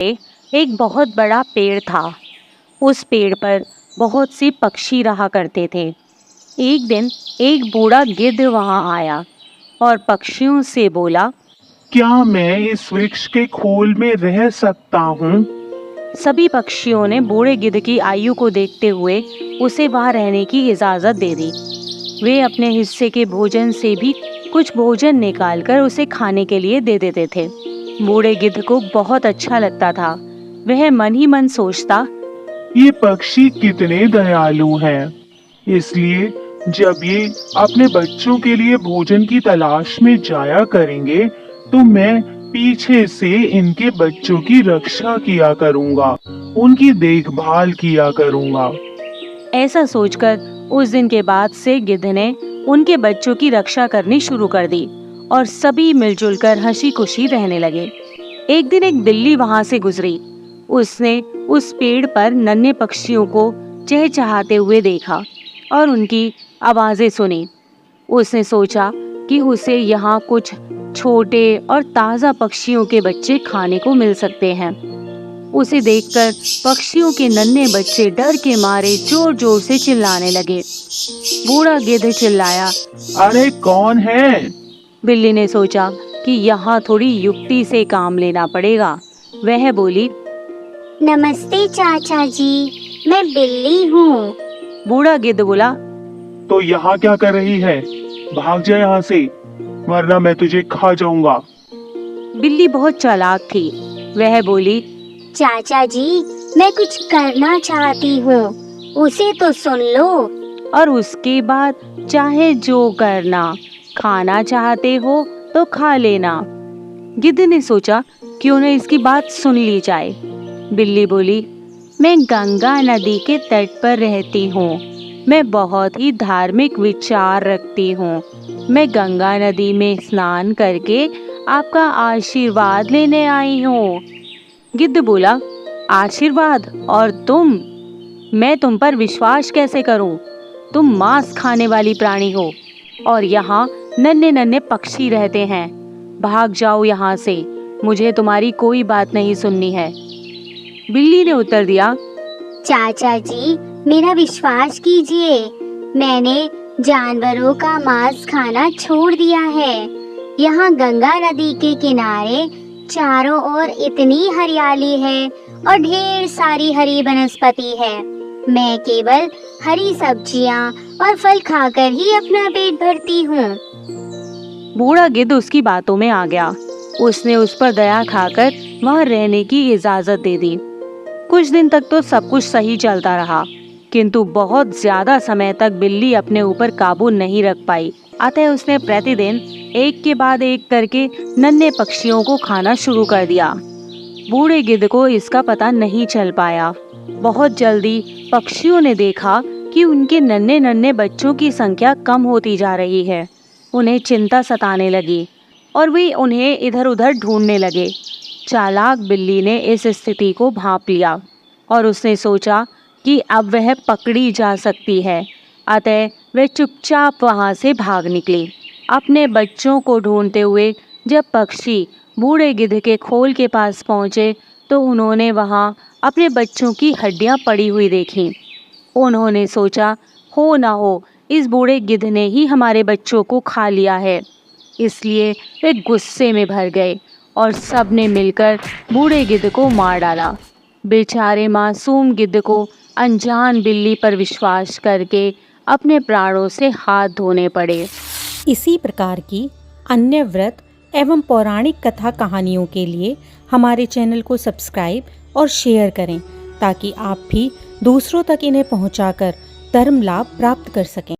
एक बहुत बड़ा पेड़ था। उस पेड़ पर बहुत से पक्षी रहा करते थे। एक दिन एक बूढ़ा गिद्ध वहां आया और पक्षियों से बोला, क्या मैं इस वृक्ष के खोल में रह सकता हूँ? सभी पक्षियों ने बूढ़े गिद्ध की आयु को देखते हुए उसे वहां रहने की इजाजत दे दी। वे अपने हिस्से के भोजन से भी कुछ भोजन निकालकर उसे खाने के लिए दे देते थे। बूढ़े गिद्ध को बहुत अच्छा लगता था। वह मन ही मन सोचता, ये पक्षी कितने दयालु हैं। इसलिए जब ये अपने बच्चों के लिए भोजन की तलाश में जाया करेंगे, तो मैं पीछे से इनके बच्चों की रक्षा किया करूँगा, उनकी देखभाल किया करूँगा। ऐसा सोचकर उस दिन के बाद से गिद्ध ने उनके बच्चों की रक्षा करनी शुरू कर दी और सभी मिलजुल कर हंसी खुशी रहने लगे। एक दिन एक बिल्ली वहां से गुजरी। उसने उस पेड़ पर नन्हे पक्षियों को चहचहाते हुए देखा और उनकी आवाजें सुनी। उसने सोचा कि उसे यहाँ कुछ छोटे और ताज़ा पक्षियों के बच्चे खाने को मिल सकते हैं। उसे देखकर पक्षियों के नन्हे बच्चे डर के मारे जोर जोर से चिल्लाने लगे। बूढ़ा गिद्ध चिल्लाया, अरे कौन है? बिल्ली ने सोचा कि यहाँ थोड़ी युक्ति से काम लेना पड़ेगा। वह बोली, नमस्ते चाचा जी, मैं बिल्ली हूँ। बूढ़ा गिद्ध बोला, तो यहाँ क्या कर रही है? भाग जा यहाँ से, वरना मैं तुझे खा जाऊंगा। बिल्ली बहुत चालाक थी। वह बोली, चाचा जी, मैं कुछ करना चाहती हूँ, उसे तो सुन लो। और उसके बाद चाहे जो करना, खाना चाहते हो तो खा लेना। गिद्ध ने सोचा क्यों न इसकी बात सुन ली जाए। बिल्ली बोली, मैं गंगा नदी के तट पर रहती हूँ। मैं बहुत ही धार्मिक विचार रखती हूँ। मैं गंगा नदी में स्नान करके आपका आशीर्वाद लेने आई हूँ। गिद्ध बोला, आशीर्वाद? और तुम? मैं तुम पर विश्वास कैसे करूं? तुम मांस खाने वाली प्राणी हो और यहाँ नन्हे नन्हे पक्षी रहते हैं। भाग जाओ यहाँ से, मुझे तुम्हारी कोई बात नहीं सुननी है। बिल्ली ने उत्तर दिया, चाचा जी, मेरा विश्वास कीजिए, मैंने जानवरों का मांस खाना छोड़ दिया है। यहाँ गंगा नदी के किनारे चारों ओर इतनी हरियाली है और ढेर सारी हरी वनस्पति है। मैं केवल हरी सब्जियाँ और फल खाकर ही अपना पेट भरती हूँ। बूढ़ा गिद्ध उसकी बातों में आ गया। उसने उस पर दया खाकर वहाँ रहने की इजाजत दे दी। कुछ दिन तक तो सब कुछ सही चलता रहा, किंतु बहुत ज्यादा समय तक बिल्ली अपने ऊपर काबू नहीं रख पाई। अतः उसने प्रतिदिन एक के बाद एक करके नन्हे पक्षियों को खाना शुरू कर दिया। बूढ़े गिद्ध को इसका पता नहीं चल पाया। बहुत जल्दी पक्षियों ने देखा कि उनके नन्हे नन्हे बच्चों की संख्या कम होती जा रही है। उन्हें चिंता सताने लगी और वे उन्हें इधर उधर ढूंढने लगे। चालाक बिल्ली ने इस स्थिति को भांप लिया और उसने सोचा कि अब वह पकड़ी जा सकती है। अतः वह चुपचाप वहां से भाग निकली। अपने बच्चों को ढूंढते हुए जब पक्षी बूढ़े गिद्ध के खोल के पास पहुंचे तो उन्होंने वहां अपने बच्चों की हड्डियां पड़ी हुई देखी। उन्होंने सोचा, हो ना हो इस बूढ़े गिद्ध ने ही हमारे बच्चों को खा लिया है। इसलिए वे गुस्से में भर गए और सब ने मिलकर बूढ़े गिद्ध को मार डाला। बेचारे मासूम गिद्ध को अनजान बिल्ली पर विश्वास करके अपने प्राणों से हाथ धोने पड़े। इसी प्रकार की अन्य व्रत एवं पौराणिक कथा कहानियों के लिए हमारे चैनल को सब्सक्राइब और शेयर करें, ताकि आप भी दूसरों तक इन्हें पहुंचाकर धर्म लाभ प्राप्त कर सकें।